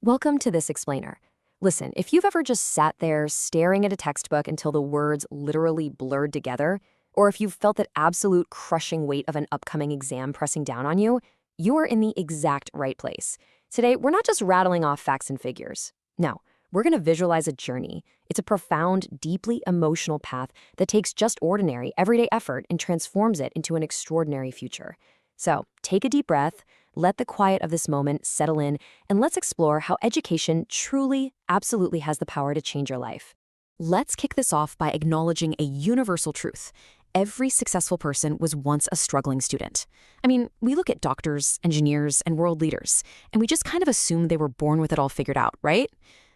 Welcome to This Explainer. Listen, if you've ever just sat there staring at a textbook until the words literally blurred together, or if you've felt that absolute crushing weight of an upcoming exam pressing down on you, you are in the exact right place. Today, we're not just rattling off facts and figures. No, we're going to visualize a journey. It's a profound, deeply emotional path that takes just ordinary, everyday effort and transforms it into an extraordinary future. So, take a deep breath, let the quiet of this moment settle in, and let's explore how education truly, absolutely has the power to change your life. Let's kick this off by acknowledging a universal truth. Every successful person was once a struggling student. I mean, we look at doctors, engineers, and world leaders, and we just kind of assume they were born with it all figured out, right?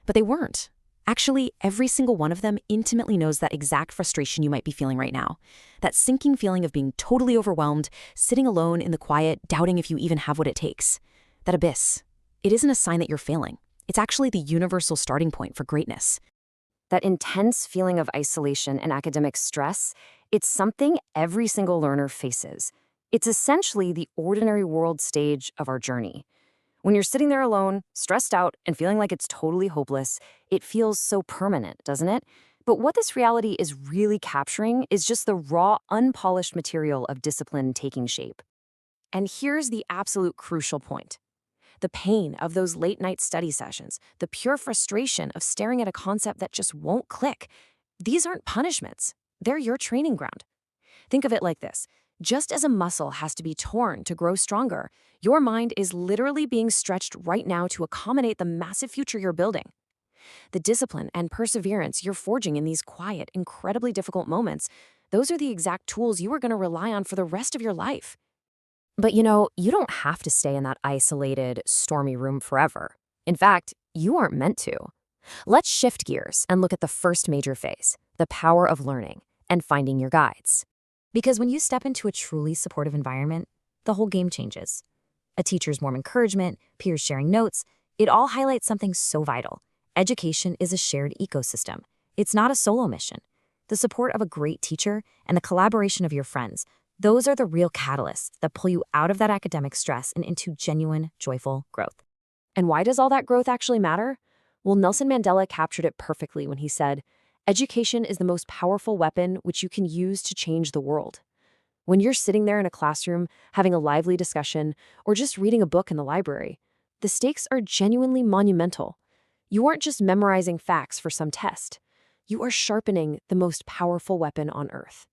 But they weren't. Actually, every single one of them intimately knows that exact frustration you might be feeling right now. That sinking feeling of being totally overwhelmed, sitting alone in the quiet, doubting if you even have what it takes. That abyss. It isn't a sign that you're failing. It's actually the universal starting point for greatness. That intense feeling of isolation and academic stress, it's something every single learner faces. It's essentially the ordinary world stage of our journey. When you're sitting there alone, stressed out, and feeling like it's totally hopeless, it feels so permanent, doesn't it? But what this reality is really capturing is just the raw, unpolished material of discipline taking shape. And here's the absolute crucial point. The pain of those late-night study sessions, the pure frustration of staring at a concept that just won't click, these aren't punishments. They're your training ground. Think of it like this. Just as a muscle has to be torn to grow stronger, your mind is literally being stretched right now to accommodate the massive future you're building. The discipline and perseverance you're forging in these quiet, incredibly difficult moments, those are the exact tools you are going to rely on for the rest of your life. But you don't have to stay in that isolated, stormy room forever. In fact, you aren't meant to. Let's shift gears and look at the first major phase, the power of learning and finding your guides. Because when you step into a truly supportive environment, the whole game changes. A teacher's warm encouragement, peers sharing notes, it all highlights something so vital. Education is a shared ecosystem. It's not a solo mission. The support of a great teacher and the collaboration of your friends, those are the real catalysts that pull you out of that academic stress and into genuine, joyful growth. And why does all that growth actually matter? Well, Nelson Mandela captured it perfectly when he said, "Education is the most powerful weapon which you can use to change the world." When you're sitting there in a classroom, having a lively discussion, or just reading a book in the library, the stakes are genuinely monumental. You aren't just memorizing facts for some test. You are sharpening the most powerful weapon on Earth.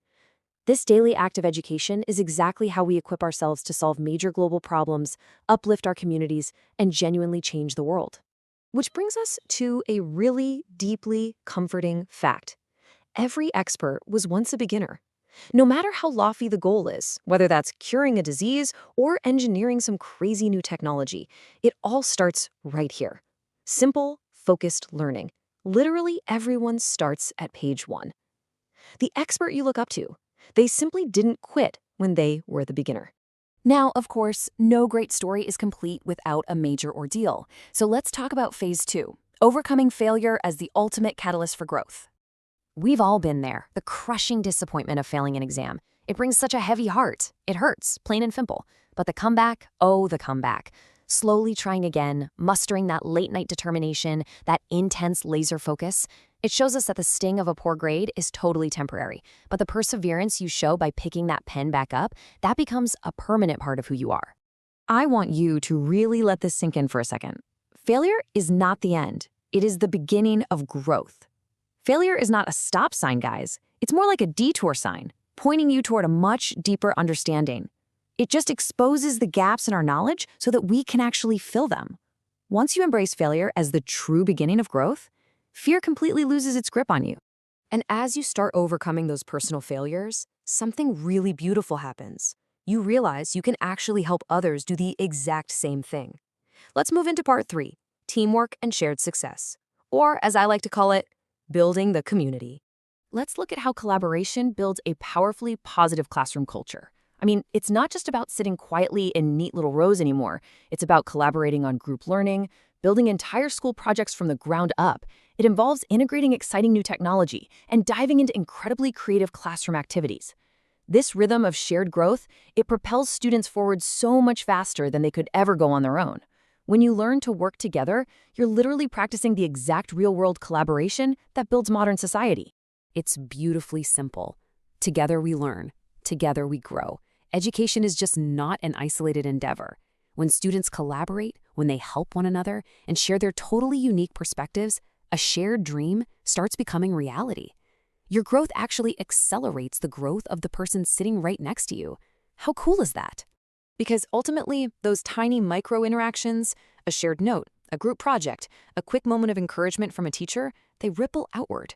This daily act of education is exactly how we equip ourselves to solve major global problems, uplift our communities, and genuinely change the world. Which brings us to a really deeply comforting fact. Every expert was once a beginner. No matter how lofty the goal is, whether that's curing a disease or engineering some crazy new technology, it all starts right here. Simple, focused learning. Literally everyone starts at page 1. The expert you look up to, they simply didn't quit when they were the beginner. Now, of course, no great story is complete without a major ordeal. So let's talk about phase 2, overcoming failure as the ultimate catalyst for growth. We've all been there, the crushing disappointment of failing an exam. It brings such a heavy heart. It hurts, plain and simple. But the comeback, oh, the comeback. Slowly trying again, mustering that late-night determination, that intense laser focus. It shows us that the sting of a poor grade is totally temporary, but the perseverance you show by picking that pen back up, that becomes a permanent part of who you are. I want you to really let this sink in for a second. Failure is not the end. It is the beginning of growth. Failure is not a stop sign, guys. It's more like a detour sign, pointing you toward a much deeper understanding. It just exposes the gaps in our knowledge so that we can actually fill them. Once you embrace failure as the true beginning of growth, fear completely loses its grip on you. And as you start overcoming those personal failures, something really beautiful happens. You realize you can actually help others do the exact same thing. Let's move into part 3, teamwork and shared success. Or, as I like to call it, building the community. Let's look at how collaboration builds a powerfully positive classroom culture. I mean, it's not just about sitting quietly in neat little rows anymore. It's about collaborating on group learning, building entire school projects from the ground up. It involves integrating exciting new technology and diving into incredibly creative classroom activities. This rhythm of shared growth, it propels students forward so much faster than they could ever go on their own. When you learn to work together, you're literally practicing the exact real-world collaboration that builds modern society. It's beautifully simple. Together we learn. Together we grow. Education is just not an isolated endeavor. When students collaborate, when they help one another, and share their totally unique perspectives, a shared dream starts becoming reality. Your growth actually accelerates the growth of the person sitting right next to you. How cool is that? Because ultimately, those tiny micro-interactions, a shared note, a group project, a quick moment of encouragement from a teacher, they ripple outward.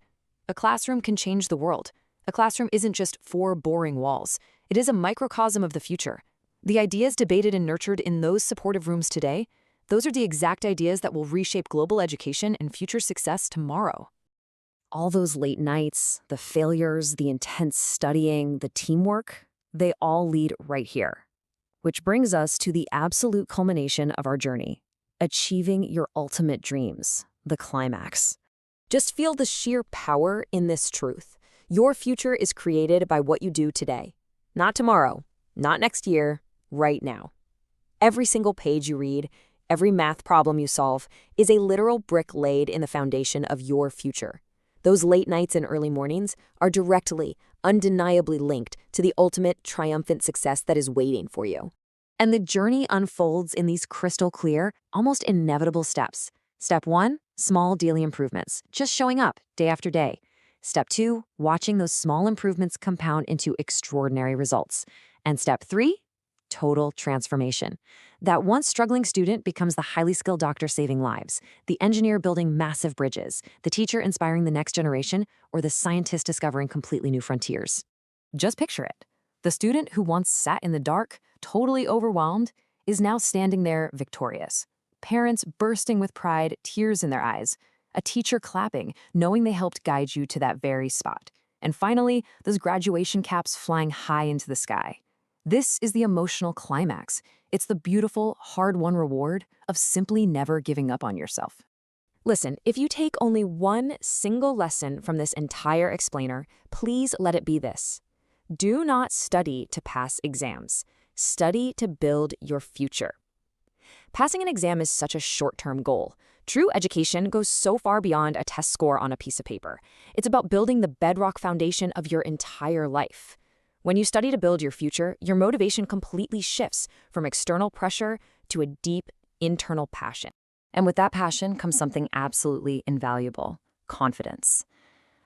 A classroom can change the world. A classroom isn't just four boring walls. It is a microcosm of the future. The ideas debated and nurtured in those supportive rooms today, those are the exact ideas that will reshape global education and future success tomorrow. All those late nights, the failures, the intense studying, the teamwork, they all lead right here. Which brings us to the absolute culmination of our journey, achieving your ultimate dreams, the climax. Just feel the sheer power in this truth. Your future is created by what you do today. Not tomorrow, not next year, right now. Every single page you read, every math problem you solve, is a literal brick laid in the foundation of your future. Those late nights and early mornings are directly, undeniably linked to the ultimate triumphant success that is waiting for you. And the journey unfolds in these crystal clear, almost inevitable steps. Step 1, small daily improvements, just showing up day after day. Step 2, watching those small improvements compound into extraordinary results. And step 3, total transformation. That once struggling student becomes the highly skilled doctor saving lives, the engineer building massive bridges, the teacher inspiring the next generation, or the scientist discovering completely new frontiers. Just picture it. The student who once sat in the dark, totally overwhelmed, is now standing there victorious. Parents bursting with pride, tears in their eyes. A teacher clapping, knowing they helped guide you to that very spot. And finally, those graduation caps flying high into the sky. This is the emotional climax. It's the beautiful, hard-won reward of simply never giving up on yourself. Listen, if you take only one single lesson from this entire explainer, please let it be this. Do not study to pass exams. Study to build your future. Passing an exam is such a short-term goal. True education goes so far beyond a test score on a piece of paper. It's about building the bedrock foundation of your entire life. When you study to build your future, your motivation completely shifts from external pressure to a deep internal passion. And with that passion comes something absolutely invaluable: confidence.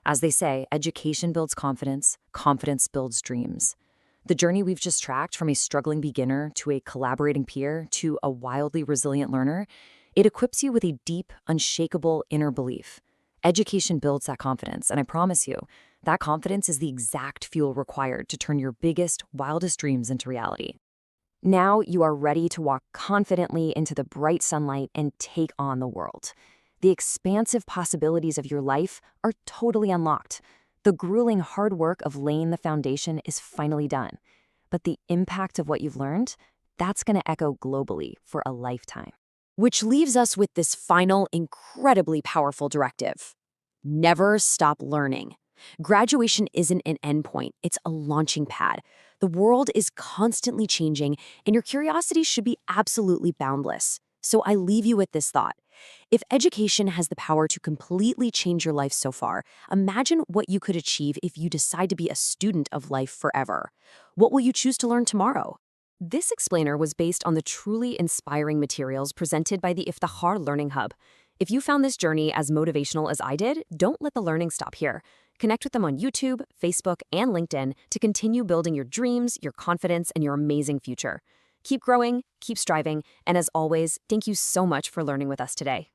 As they say, education builds confidence, confidence builds dreams. The journey we've just tracked, from a struggling beginner to a collaborating peer to a wildly resilient learner, it equips you with a deep, unshakable inner belief. Education builds that confidence, and I promise you, that confidence is the exact fuel required to turn your biggest, wildest dreams into reality. Now you are ready to walk confidently into the bright sunlight and take on the world. The expansive possibilities of your life are totally unlocked. The grueling hard work of laying the foundation is finally done. But the impact of what you've learned, that's going to echo globally for a lifetime. Which leaves us with this final, incredibly powerful directive. Never stop learning. Graduation isn't an endpoint, it's a launching pad. The world is constantly changing, and your curiosity should be absolutely boundless. So I leave you with this thought. If education has the power to completely change your life so far, imagine what you could achieve if you decide to be a student of life forever. What will you choose to learn tomorrow? This explainer was based on the truly inspiring materials presented by the Iftihar Learning Hub. If you found this journey as motivational as I did, don't let the learning stop here. Connect with them on YouTube, Facebook, and LinkedIn to continue building your dreams, your confidence, and your amazing future. Keep growing, keep striving, and as always, thank you so much for learning with us today.